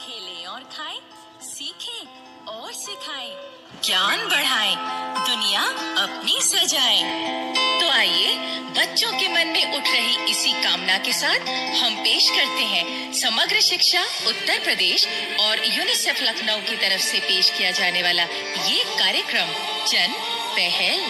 खेलें और खाएं, सीखें और सिखाएं, ज्ञान बढ़ाएं, दुनिया अपनी सजाएं। तो आइए बच्चों के मन में उठ रही इसी कामना के साथ हम पेश करते हैं समग्र शिक्षा उत्तर प्रदेश और यूनिसेफ लखनऊ की तरफ से पेश किया जाने वाला ये कार्यक्रम जन पहल।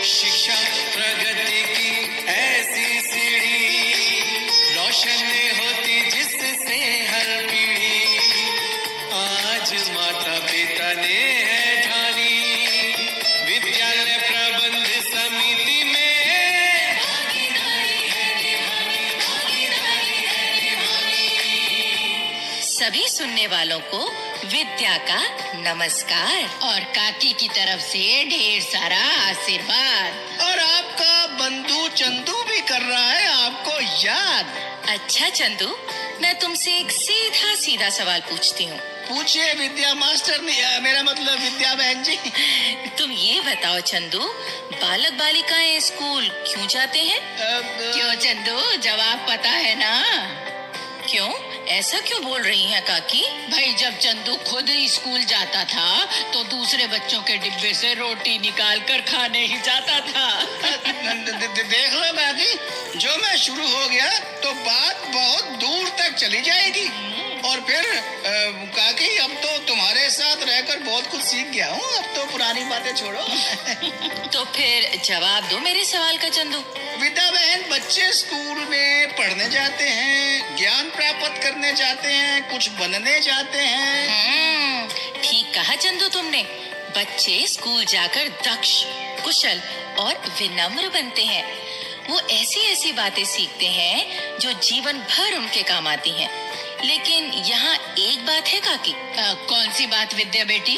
शिक्षा प्रगति की ऐसी सीढ़ी रोशन होती जिससे हर पीढ़ी। आज माता पिता ने है ठानी विद्यालय प्रबंध समिति में सभी सुनने वालों को विद्या का नमस्कार और काकी की तरफ से ढेर सारा आशीर्वाद। और आपका बंधु चंदू भी कर रहा है आपको याद। अच्छा चंदू, मैं तुमसे एक सीधा सीधा सवाल पूछती हूँ। पूछिए विद्या मास्टर ने, मेरा मतलब विद्या बहन जी। तुम ये बताओ चंदू, बालक बालिकाएं स्कूल क्यों जाते हैं? क्यों चंदू, जवाब पता है ना? क्यों, ऐसा क्यों बोल रही हैं काकी? भाई जब चंदू खुद स्कूल जाता था तो दूसरे बच्चों के डिब्बे से रोटी निकाल कर खाने ही जाता था। देख लो बाकी, जो मैं शुरू हो गया तो बात बहुत दूर तक चली जाएगी। और फिर काकी, अब तो तुम्हारे साथ रहकर बहुत कुछ सीख गया हूँ, अब तो पुरानी बातें छोड़ो। तो फिर जवाब दो मेरे सवाल का चंदू। विद्या बहन, बच्चे स्कूल में पढ़ने जाते हैं, ज्ञान प्राप्त करने जाते हैं, कुछ बनने जाते हैं। ठीक कहा चंदू तुमने। बच्चे स्कूल जाकर दक्ष, कुशल और विनम्र बनते हैं। वो ऐसी ऐसी बातें सीखते हैं जो जीवन भर उनके काम आती हैं। लेकिन यहाँ एक बात है काकी। कौन सी बात विद्या बेटी?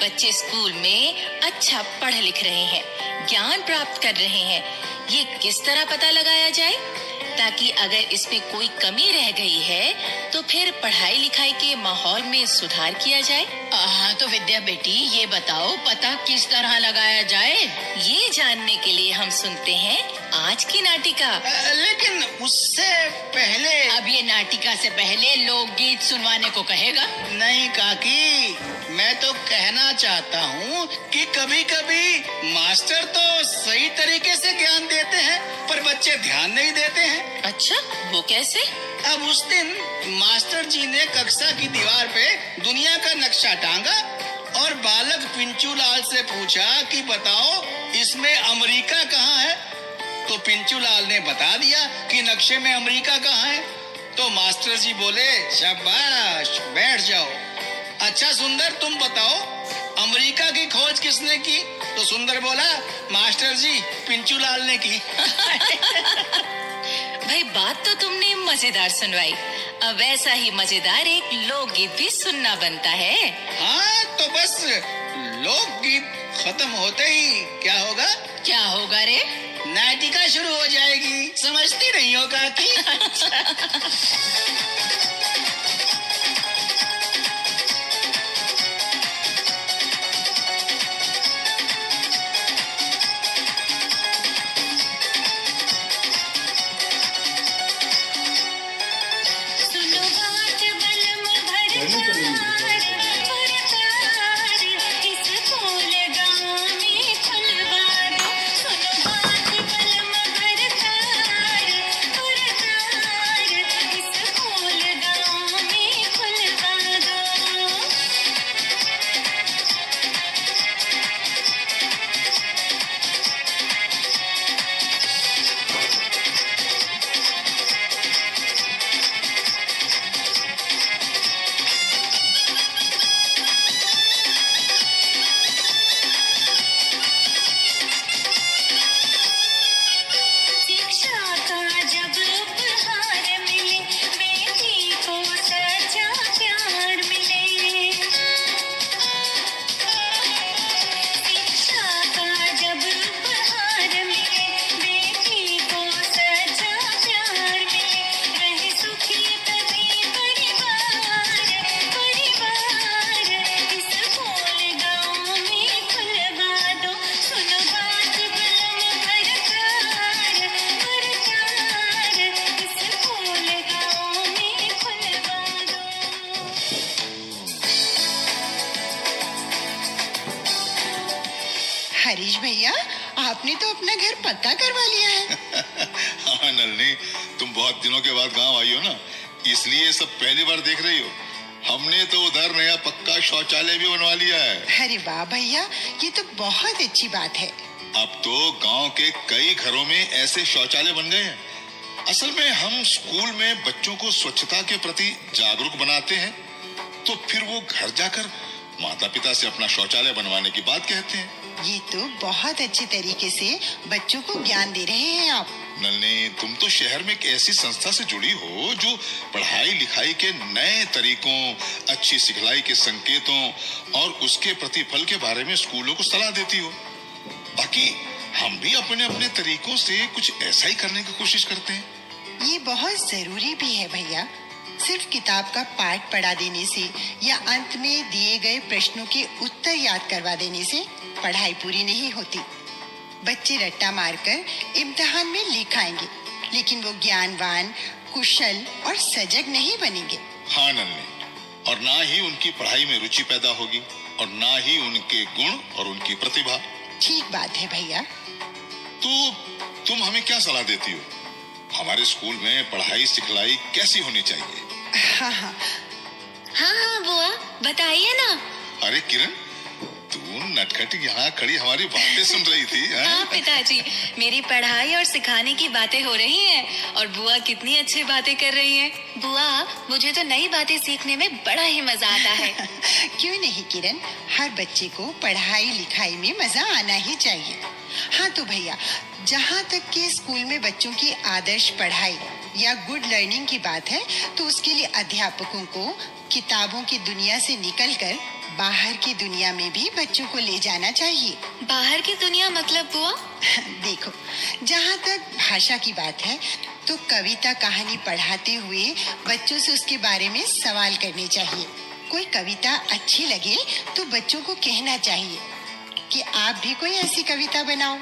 बच्चे स्कूल में अच्छा पढ़ लिख रहे हैं, ज्ञान प्राप्त कर रहे हैं, ये किस तरह पता लगाया जाए ताकि अगर इसमें कोई कमी रह गई है तो फिर पढ़ाई लिखाई के माहौल में सुधार किया जाए? हाँ तो विद्या बेटी, ये बताओ पता किस तरह लगाया जाए? ये जानने के लिए हम सुनते हैं आज की नाटिका। लेकिन उससे पहले अब ये नाटिका से पहले लोकगीत सुनवाने को कहेगा? नहीं काकी, मैं तो कहना चाहता हूँ कि कभी कभी मास्टर तो सही तरीके से ज्ञान देते हैं पर बच्चे ध्यान नहीं देते हैं। अच्छा, वो कैसे? अब उस दिन मास्टर जी ने कक्षा की दीवार पे दुनिया का नक्शा टांगा और बालक पिंचू लाल से पूछा कि बताओ इसमें अमेरिका कहाँ है? तो पिंचू लाल ने बता दिया कि नक्शे में अमेरिका कहाँ है। तो मास्टर जी बोले, शाबाश, बैठ जाओ। अच्छा सुंदर, तुम बताओ अमेरिका की खोज किसने की? तो सुंदर बोला, मास्टर जी, पिंचू लाल ने की। भाई बात तो तुमने मजेदार सुनवाई। अब वैसा ही मजेदार एक लोकगीत भी सुनना बनता है। हाँ तो बस लोकगीत खत्म होते ही क्या होगा? क्या होगा रे? नाटिका शुरू हो जाएगी। समझती नहीं हो काकी? हरीश भैया, आपने तो अपना घर पक्का करवा लिया है। हाँ नलनी, तुम बहुत दिनों के बाद गांव आई हो ना, इसलिए सब पहली बार देख रही हो। हमने तो उधर नया पक्का शौचालय भी बनवा लिया है। अरे वाह भैया, ये तो बहुत अच्छी बात है। अब तो गांव के कई घरों में ऐसे शौचालय बन गए हैं। असल में हम स्कूल में बच्चों को स्वच्छता के प्रति जागरूक बनाते हैं, तो फिर वो घर जाकर माता पिता से अपना शौचालय बनवाने की बात कहते हैं। ये तो बहुत अच्छे तरीके से बच्चों को ज्ञान दे रहे हैं आप। नलनी, तुम तो शहर में एक ऐसी संस्था से जुड़ी हो जो पढ़ाई लिखाई के नए तरीकों, अच्छी सिखलाई के संकेतों और उसके प्रतिफल के बारे में स्कूलों को सलाह देती हो। बाकी हम भी अपने अपने तरीकों से कुछ ऐसा ही करने की कोशिश करते हैं। ये बहुत जरूरी भी है भैया। सिर्फ किताब का पाठ पढ़ा देने से या अंत में दिए गए प्रश्नों के उत्तर याद करवा देने से पढ़ाई पूरी नहीं होती। बच्चे रट्टा मारकर इम्तिहान में लिख आएंगे, लेकिन वो ज्ञानवान, कुशल और सजग नहीं बनेंगे। हाँ नलनी, और ना ही उनकी पढ़ाई में रुचि पैदा होगी और ना ही उनके गुण और उनकी प्रतिभा। ठीक बात है भैया। तो तुम हमें क्या सलाह देती हो? हमारे स्कूल में पढ़ाई सिखलाई कैसी होनी चाहिए? हाँ हाँ हाँ बुआ, बताइए ना। अरे किरण, तू नटखट यहाँ खड़ी हमारी बातें सुन रही थी। हाँ पिताजी, मेरी पढ़ाई और सिखाने की बातें हो रही हैं और बुआ कितनी अच्छी बातें कर रही हैं। बुआ, मुझे तो नई बातें सीखने में बड़ा ही मजा आता है। क्यों नहीं किरण, हर बच्चे को पढ़ाई लिखाई में मजा आना ही चाहिए। हाँ तो भैया, जहाँ तक कि स्कूल में बच्चों की आदर्श पढ़ाई या गुड लर्निंग की बात है, तो उसके लिए अध्यापकों को किताबों की दुनिया से निकलकर बाहर की दुनिया में भी बच्चों को ले जाना चाहिए। बाहर की दुनिया मतलब बुआ? देखो, जहाँ तक भाषा की बात है, तो कविता कहानी पढ़ाते हुए बच्चों से उसके बारे में सवाल करने चाहिए। कोई कविता अच्छी लगे तो बच्चों को कहना चाहिए कि आप भी कोई ऐसी कविता बनाओ।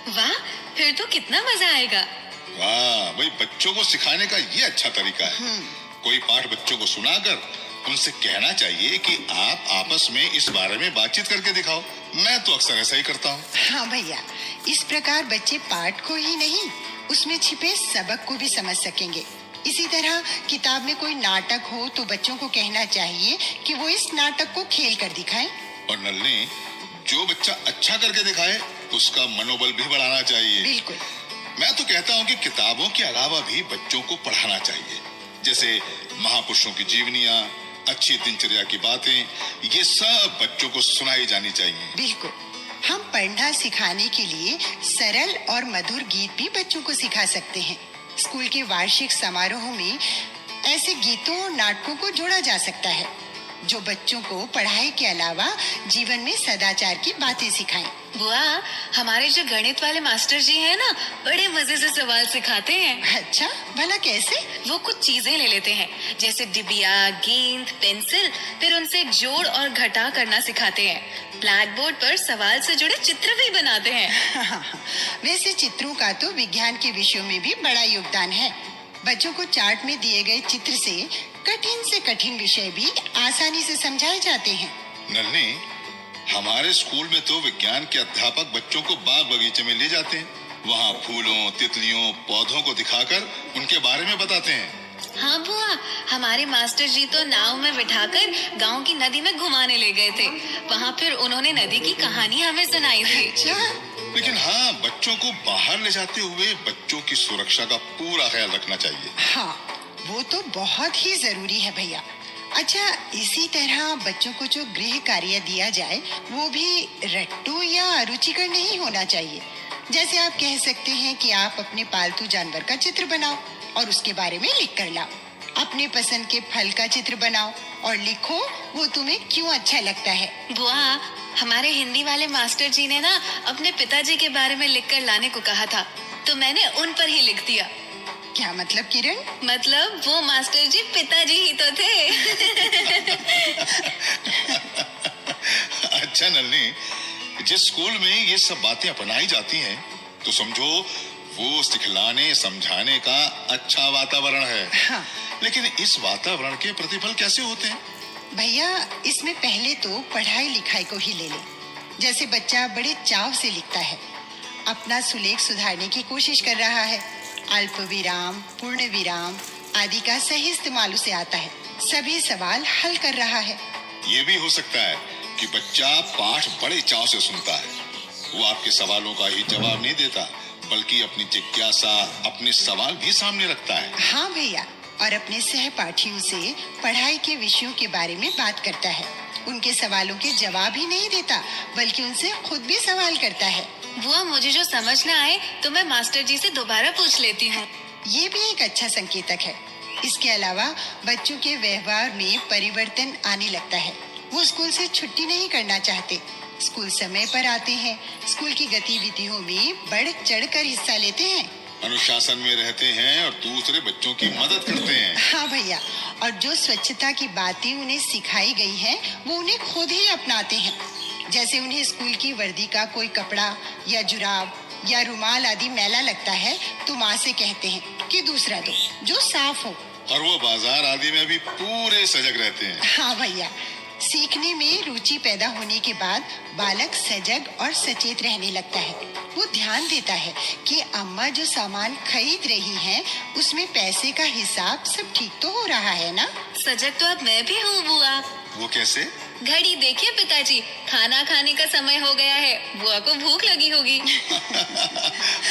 वाह, फिर तो कितना मजा आएगा। वाह भाई, बच्चों को सिखाने का ये अच्छा तरीका है। कोई पाठ बच्चों को सुनाकर उनसे कहना चाहिए कि आप आपस में इस बारे में बातचीत करके दिखाओ। मैं तो अक्सर ऐसा ही करता हूँ। हाँ भैया, इस प्रकार बच्चे पाठ को ही नहीं, उसमें छिपे सबक को भी समझ सकेंगे। इसी तरह किताब में कोई नाटक हो तो बच्चों को कहना चाहिए कि वो इस नाटक को खेल कर दिखाएं। और नलनी, जो बच्चा अच्छा करके दिखाए उसका मनोबल भी बढ़ाना चाहिए। बिल्कुल। मैं तो कहता हूँ कि किताबों के अलावा भी बच्चों को पढ़ाना चाहिए, जैसे महापुरुषों की जीवनियाँ, अच्छी दिनचर्या की बातें, ये सब बच्चों को सुनाई जानी चाहिए। बिल्कुल। हम पढ़ना सिखाने के लिए सरल और मधुर गीत भी बच्चों को सिखा सकते हैं। स्कूल के वार्षिक समारोह में ऐसे गीतों और नाटकों को जोड़ा जा सकता है, जो बच्चों को पढ़ाई के अलावा जीवन में सदाचार की बातें सिखाएं। बुआ, हमारे जो गणित वाले मास्टर जी हैं ना, बड़े मजे से सवाल सिखाते हैं। अच्छा, भला कैसे? वो कुछ चीजें ले लेते हैं, जैसे डिबिया, गेंद, पेंसिल, फिर उनसे जोड़ और घटा करना सिखाते हैं। ब्लैक बोर्ड पर सवाल से जुड़े चित्र भी बनाते हैं। वैसे चित्रों का तो विज्ञान के विषयों में भी बड़ा योगदान है। बच्चों को चार्ट में दिए गए चित्र से कठिन विषय भी आसानी से समझाए जाते हैं। नलनी, हमारे स्कूल में तो विज्ञान के अध्यापक बच्चों को बाग बगीचे में ले जाते हैं। वहाँ फूलों, तितलियों, पौधों को दिखाकर उनके बारे में बताते हैं। हाँ बुआ, हमारे मास्टर जी तो नाव में बिठाकर गांव की नदी में घुमाने ले गए थे। वहाँ फिर उन्होंने नदी की कहानी हमें सुनाई थी। लेकिन हाँ, बच्चों को बाहर ले जाते हुए बच्चों की सुरक्षा का पूरा ख्याल रखना चाहिए। हाँ, वो तो बहुत ही जरूरी है भैया। अच्छा, इसी तरह बच्चों को जो गृह कार्य दिया जाए वो भी रट्टू या रुचिकर नहीं होना चाहिए। जैसे आप कह सकते हैं कि आप अपने पालतू जानवर का चित्र बनाओ और उसके बारे में लिख कर लाओ। अपने पसंद के फल का चित्र बनाओ और लिखो वो तुम्हें क्यों अच्छा लगता है। बुआ, हमारे हिंदी वाले मास्टर जी ने ना अपने पिताजी के बारे में लिख कर लाने को कहा था, तो मैंने उन पर ही लिख दिया। क्या मतलब किरण? मतलब वो मास्टर जी पिताजी ही तो थे। अच्छा नलनी, जिस स्कूल में ये सब बातें अपनाई जाती हैं, तो समझो वो सिखलाने समझाने का अच्छा वातावरण है। हाँ। लेकिन इस वातावरण के प्रतिफल कैसे होते हैं? भैया, इसमें पहले तो पढ़ाई लिखाई को ही ले लें। जैसे बच्चा बड़े चाव से लिखता है, अपना सुलेख सुधारने की कोशिश कर रहा है, अल्प विराम, पूर्ण विराम आदि का सही इस्तेमाल उसे आता है, सभी सवाल हल कर रहा है। ये भी हो सकता है कि बच्चा पाठ बड़े चाव से सुनता है, वो आपके सवालों का ही जवाब नहीं देता, बल्कि अपनी जिज्ञासा, अपने सवाल भी सामने रखता है। हाँ भैया, और अपने सहपाठियों से पढ़ाई के विषयों के बारे में बात करता है, उनके सवालों के जवाब ही नहीं देता, बल्कि उनसे खुद भी सवाल करता है। बुआ, मुझे जो समझ न आए तो मैं मास्टर जी से दोबारा पूछ लेती हूँ। ये भी एक अच्छा संकेतक है। इसके अलावा बच्चों के व्यवहार में परिवर्तन आने लगता है। वो स्कूल से छुट्टी नहीं करना चाहते, स्कूल समय पर आते हैं, स्कूल की गतिविधियों में बढ़ चढ़कर हिस्सा लेते हैं, अनुशासन में रहते हैं और दूसरे बच्चों की मदद करते हैं। हाँ भैया, और जो स्वच्छता की बातें उन्हें सिखाई गई हैं, वो उन्हें खुद ही अपनाते हैं। जैसे उन्हें स्कूल की वर्दी का कोई कपड़ा या जुराब या रुमाल आदि मैला लगता है तो माँ से कहते हैं कि दूसरा दो जो साफ हो। और वो बाजार आदि में भी पूरे सजग रहते हैं। हाँ भैया, सीखने में रुचि पैदा होने के बाद बालक सजग और सचेत रहने लगता है। वो ध्यान देता है कि अम्मा जो सामान खरीद रही हैं, उसमें पैसे का हिसाब सब ठीक तो हो रहा है ना। सजग तो अब मैं भी हूँ बुआ। वो कैसे? घड़ी देखिए पिताजी, खाना खाने का समय हो गया है, बुआ को भूख लगी होगी।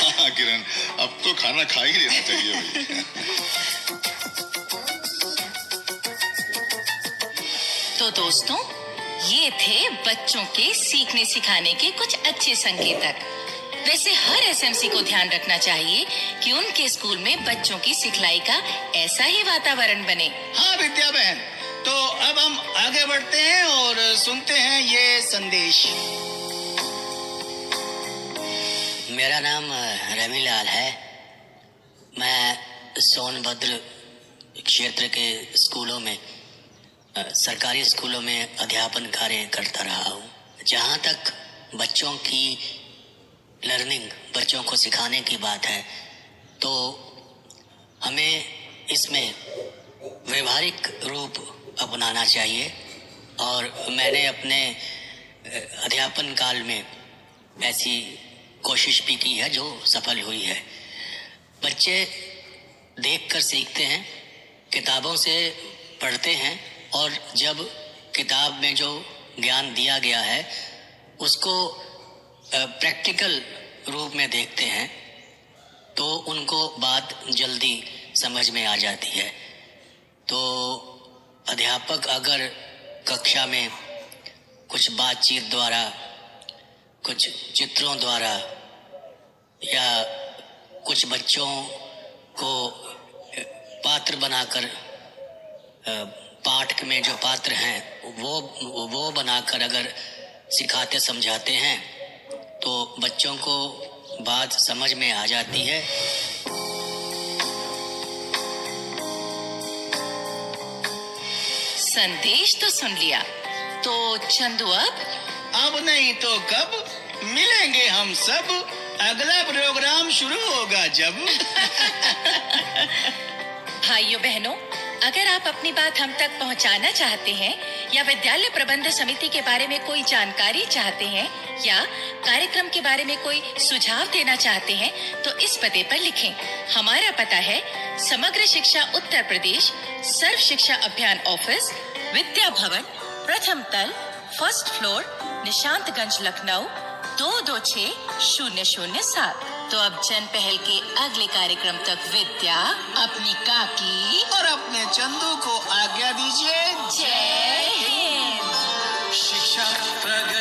हाँ किरण, अब तो खाना खा ही लेना चाहिए भाई। तो दोस्तों, ये थे बच्चों के सीखने सिखाने के कुछ अच्छे संकेतक। वैसे हर एसएमसी को ध्यान रखना चाहिए कि उनके स्कूल में बच्चों की सिखलाई का ऐसा ही वातावरण बने। हाँ विद्या बहन, तो अब हम आगे बढ़ते हैं और सुनते हैं ये संदेश। मेरा नाम रमीलाल है। मैं सोनभद्र क्षेत्र के स्कूलों में, सरकारी स्कूलों में अध्यापन कार्य करता रहा हूँ। जहाँ तक बच्चों की लर्निंग, बच्चों को सिखाने की बात है, तो हमें इसमें व्यवहारिक रूप अपनाना चाहिए। और मैंने अपने अध्यापन काल में ऐसी कोशिश भी की है जो सफल हुई है। बच्चे देखकर सीखते हैं, किताबों से पढ़ते हैं, और जब किताब में जो ज्ञान दिया गया है उसको प्रैक्टिकल रूप में देखते हैं तो उनको बात जल्दी समझ में आ जाती है। तो अध्यापक अगर कक्षा में कुछ बातचीत द्वारा, कुछ चित्रों द्वारा, या कुछ बच्चों को पात्र बनाकर, पाठ में जो पात्र हैं वो बनाकर अगर सिखाते समझाते हैं तो बच्चों को बात समझ में आ जाती है। संदेश तो सुन लिया, तो चंदू अब नहीं तो कब मिलेंगे हम सब, अगला प्रोग्राम शुरू होगा जब। भाइयों बहनों, अगर आप अपनी बात हम तक पहुंचाना चाहते हैं या विद्यालय प्रबंध समिति के बारे में कोई जानकारी चाहते हैं या कार्यक्रम के बारे में कोई सुझाव देना चाहते हैं तो इस पते पर लिखें। हमारा पता है समग्र शिक्षा उत्तर प्रदेश, सर्व शिक्षा अभियान ऑफिस, विद्या भवन, प्रथम तल, फर्स्ट फ्लोर, निशांतगंज, लखनऊ 226007। तो अब जन पहल के अगले कार्यक्रम तक विद्या अपनी काकी और अपने चंदू को आज्ञा दीजिए। जय हिंद। शिक्षा प्रगति